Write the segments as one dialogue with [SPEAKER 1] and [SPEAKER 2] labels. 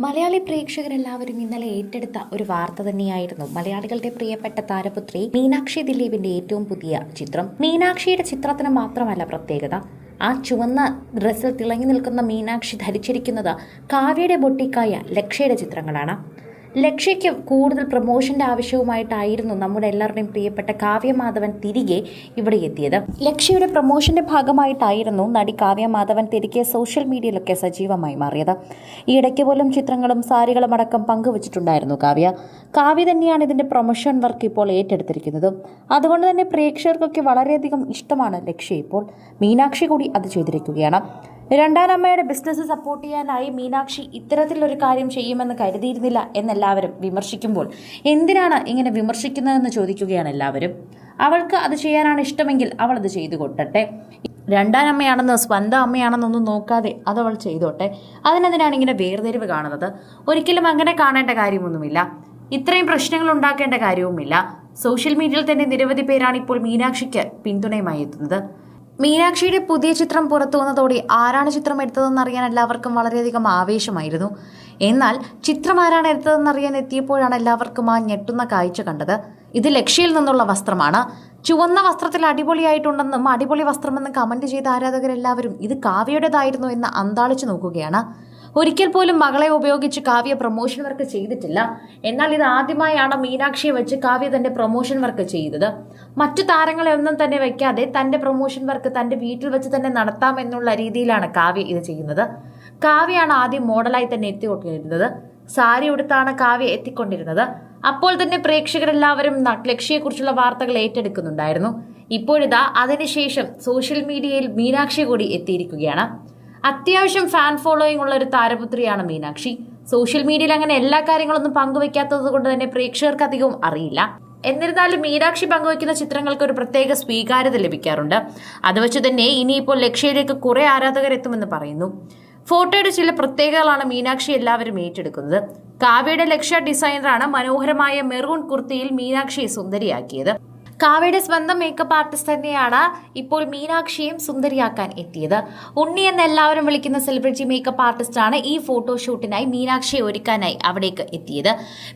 [SPEAKER 1] മലയാളി പ്രേക്ഷകരെല്ലാവരും ഇന്നലെ ഏറ്റെടുത്ത ഒരു വാർത്ത തന്നെയായിരുന്നു മലയാളികളുടെ പ്രിയപ്പെട്ട താരപുത്രി മീനാക്ഷി ദിലീപിന്റെ ഏറ്റവും പുതിയ ചിത്രം. മീനാക്ഷിയുടെ ചിത്രത്തിന് മാത്രമല്ല പ്രത്യേകത, ആ ചുവന്ന ഡ്രസ്സിൽ തിളങ്ങി നിൽക്കുന്ന മീനാക്ഷി ധരിച്ചിരിക്കുന്നത് കാവ്യയുടെ ബൊട്ടിക്കായ ലക്ഷ്യയുടെ ചിത്രങ്ങളാണ്. ലക്ഷ്യയ്ക്ക് കൂടുതൽ പ്രൊമോഷന്റെ ആവശ്യവുമായിട്ടായിരുന്നു നമ്മുടെ എല്ലാവരുടെയും പ്രിയപ്പെട്ട കാവ്യ മാധവൻ തിരികെ ഇവിടെ എത്തിയത്. ലക്ഷ്യയുടെ പ്രൊമോഷന്റെ ഭാഗമായിട്ടായിരുന്നു നടി കാവ്യ മാധവൻ തിരികെ സോഷ്യൽ മീഡിയയിലൊക്കെ സജീവമായി മാറിയത്. ഈ ഇടയ്ക്ക് പോലും ചിത്രങ്ങളും സാരികളും അടക്കം പങ്കുവച്ചിട്ടുണ്ടായിരുന്നു കാവ്യ തന്നെയാണ് ഇതിന്റെ പ്രൊമോഷൻ വർക്ക് ഇപ്പോൾ ഏറ്റെടുത്തിരിക്കുന്നത്. അതുകൊണ്ട് തന്നെ പ്രേക്ഷകർക്കൊക്കെ വളരെയധികം ഇഷ്ടമാണ് ലക്ഷ്യ. ഇപ്പോൾ മീനാക്ഷി കൂടി അത് ചെയ്തിരിക്കുകയാണ്. രണ്ടാം അമ്മയുടെ ബിസിനസ് സപ്പോർട്ട് ചെയ്യാനായി മീനാക്ഷി ഇത്തരത്തിലൊരു കാര്യം ചെയ്യുമെന്ന് കരുതിയിരുന്നില്ല എന്നെല്ലാവരും വിമർശിക്കുമ്പോൾ എന്തിനാണ് ഇങ്ങനെ വിമർശിക്കുന്നതെന്ന് ചോദിക്കുകയാണ് എല്ലാവരും. അവൾക്ക് അത് ചെയ്യാനാണ് ഇഷ്ടമെങ്കിൽ അവൾ അത് ചെയ്തു കൊട്ടട്ടെ. രണ്ടാം അമ്മയാണെന്ന് സ്വന്തം അമ്മയാണെന്നൊന്നും നോക്കാതെ അതവൾ ചെയ്തോട്ടെ. അതിനെന്തിനാണ് ഇങ്ങനെ വേർതിരിവ് കാണുന്നത്? ഒരിക്കലും അങ്ങനെ കാണേണ്ട കാര്യമൊന്നുമില്ല. ഇത്രയും പ്രശ്നങ്ങൾ ഉണ്ടാക്കേണ്ട കാര്യവുമില്ല. സോഷ്യൽ മീഡിയയിൽ തന്നെ നിരവധി പേരാണ് ഇപ്പോൾ മീനാക്ഷിക്ക് പിന്തുണയുമായി എത്തുന്നത്. മീനാക്ഷിയുടെ പുതിയ ചിത്രം പുറത്തു വന്നതോടെ ആരാണ് ചിത്രം എടുത്തതെന്ന് അറിയാൻ എല്ലാവർക്കും വളരെയധികം ആവേശമായിരുന്നു. എന്നാൽ ചിത്രം ആരാണ് എടുത്തതെന്നറിയാൻ എത്തിയപ്പോഴാണ് എല്ലാവർക്കും ആ ഞെട്ടുന്ന കാഴ്ച കണ്ടത്. ഇത് ലക്ഷ്യയിൽ നിന്നുള്ള വസ്ത്രമാണ്. ചുവന്ന വസ്ത്രത്തിൽ അടിപൊളിയായിട്ടുണ്ടെന്നും അടിപൊളി വസ്ത്രമെന്നും കമന്റ് ചെയ്ത ആരാധകരെല്ലാവരും ഇത് കാവ്യയുടേതായിരുന്നു എന്ന് അന്താളിച്ചു നോക്കുകയാണ്. ഒരിക്കൽ പോലും മകളെ ഉപയോഗിച്ച് കാവ്യ പ്രൊമോഷൻ വർക്ക് ചെയ്തിട്ടില്ല. എന്നാൽ ഇത് ആദ്യമായാണ് മീനാക്ഷിയെ വെച്ച് കാവ്യ തന്റെ പ്രൊമോഷൻ വർക്ക് ചെയ്തത്. മറ്റു താരങ്ങളെ ഒന്നും തന്നെ വെക്കാതെ തന്റെ പ്രൊമോഷൻ വർക്ക് തന്റെ വീട്ടിൽ വെച്ച് തന്നെ നടത്താമെന്നുള്ള രീതിയിലാണ് കാവ്യ ഇത് ചെയ്യുന്നത്. കാവ്യയാണ് ആദ്യം മോഡലായി തന്നെ എത്തിക്കൊണ്ടിരുന്നത്. സാരി ഉടുത്താണ് കാവ്യ എത്തിക്കൊണ്ടിരുന്നത്. അപ്പോൾ തന്നെ പ്രേക്ഷകരെല്ലാവരും ലക്ഷ്യയെക്കുറിച്ചുള്ള വാർത്തകൾ ഏറ്റെടുക്കുന്നുണ്ടായിരുന്നു. ഇപ്പോഴിതാ അതിനുശേഷം സോഷ്യൽ മീഡിയയിൽ മീനാക്ഷി കൂടി എത്തിയിരിക്കുകയാണ്. അത്യാവശ്യം ഫാൻ ഫോളോയിങ് ഉള്ള ഒരു താരപുത്രിയാണ് മീനാക്ഷി. സോഷ്യൽ മീഡിയയിൽ അങ്ങനെ എല്ലാ കാര്യങ്ങളൊന്നും പങ്കുവെക്കാത്തത് കൊണ്ട് തന്നെ പ്രേക്ഷകർക്ക് അധികവും അറിയില്ല. എന്നിരുന്നാലും മീനാക്ഷി പങ്കുവയ്ക്കുന്ന ചിത്രങ്ങൾക്ക് ഒരു പ്രത്യേക സ്വീകാര്യത ലഭിക്കാറുണ്ട്. അത് വെച്ച് തന്നെ ഇനിയിപ്പോൾ ലക്ഷ്യയിലേക്ക് കുറെ ആരാധകരെത്തുമെന്ന് പറയുന്നു. ഫോട്ടോയുടെ ചില പ്രത്യേകതകളാണ് മീനാക്ഷി എല്ലാവരും ഏറ്റെടുക്കുന്നത്. കാവ്യയുടെ ലക്ഷ്യ ഡിസൈനറാണ് മനോഹരമായ മെറൂൺ കുർത്തിയിൽ മീനാക്ഷിയെ സുന്ദരിയാക്കിയത്. കാവ്യയുടെ സ്വന്തം മേക്കപ്പ് ആർട്ടിസ്റ്റ് തന്നെയാണ് ഇപ്പോൾ മീനാക്ഷിയും സുന്ദരിയാക്കാൻ എത്തിയത്. ഉണ്ണി എന്ന് എല്ലാവരും വിളിക്കുന്ന സെലിബ്രിറ്റി മേക്കപ്പ് ആർട്ടിസ്റ്റാണ് ഈ ഫോട്ടോഷൂട്ടിനായി മീനാക്ഷിയെ ഒരുക്കാനായി അവിടേക്ക് എത്തിയത്.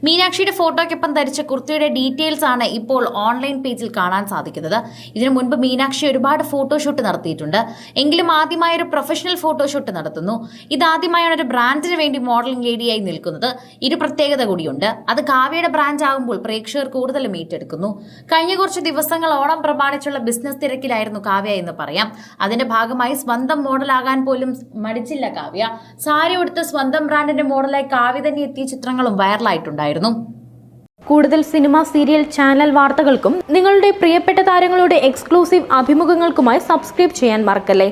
[SPEAKER 1] മീനാക്ഷിയുടെ ഫോട്ടോയ്ക്കൊപ്പം ധരിച്ച കുർത്തിയുടെ ഡീറ്റെയിൽസ് ആണ് ഇപ്പോൾ ഓൺലൈൻ പേജിൽ കാണാൻ സാധിക്കുന്നത്. ഇതിനു മുൻപ് മീനാക്ഷി ഒരുപാട് ഫോട്ടോഷൂട്ട് നടത്തിയിട്ടുണ്ട്. എങ്കിലും ആദ്യമായ ഒരു പ്രൊഫഷണൽ ഫോട്ടോഷൂട്ട് നടത്തുന്നു. ഇതാദ്യമായാണ് ഒരു ബ്രാൻഡിന് വേണ്ടി മോഡലിംഗ് ലേഡിയായി നിൽക്കുന്നത്. ഒരു പ്രത്യേകത കൂടിയുണ്ട്. അത് കാവ്യയുടെ ബ്രാൻഡ് ആകുമ്പോൾ പ്രേക്ഷകർ കൂടുതലും ഏറ്റെടുക്കുന്നു. കഴിഞ്ഞ കുറച്ച് ദിവസങ്ങൾ ഓണം പ്രമാണിച്ചുള്ള ബിസിനസ് തിരക്കിലായിരുന്നു കാവ്യ എന്ന് പറയാം. അതിന്റെ ഭാഗമായി സ്വന്തം മോഡലാകാൻ പോലും മടിച്ചില്ല കാവ്യ. സാരി ഉടുത്ത് സ്വന്തം ബ്രാൻഡിന്റെ മോഡലായി കാവ്യ തന്നെ എത്തിയ ചിത്രങ്ങളും വൈറലായിട്ടുണ്ടായിരുന്നു.
[SPEAKER 2] കൂടുതൽ സിനിമ, സീരിയൽ, ചാനൽ വാർത്തകൾക്കും നിങ്ങളുടെ പ്രിയപ്പെട്ട താരങ്ങളുടെ എക്സ്ക്ലൂസീവ് അഭിമുഖങ്ങൾക്കുമായി സബ്സ്ക്രൈബ് ചെയ്യാൻ മറക്കല്ലേ.